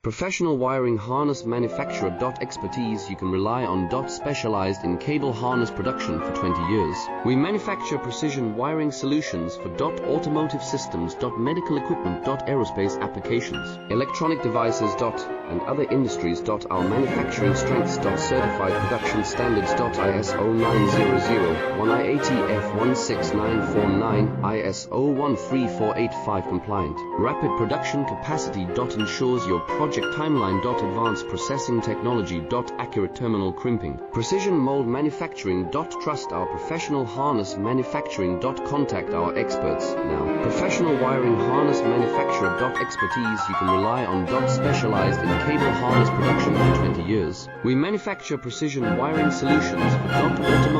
Professional wiring harness manufacturer. Expertise you can rely on. Specialized in cable harness production for 20 years. We manufacture precision wiring solutions for automotive systems. Medical equipment. Aerospace applications. Electronic devices. And other industries. Our manufacturing strengths. Certified production standards. ISO 9001 IATF 16949 ISO 13485 compliant. Rapid production capacity. Ensures your project timeline. Advanced processing technology. Accurate terminal crimping. Precision mold manufacturing. Trust our professional harness manufacturing. Contact our experts now. Professional wiring harness manufacturer. Expertise you can rely on. Specialized in cable harness production for 20 years. We manufacture precision wiring solutions for automotive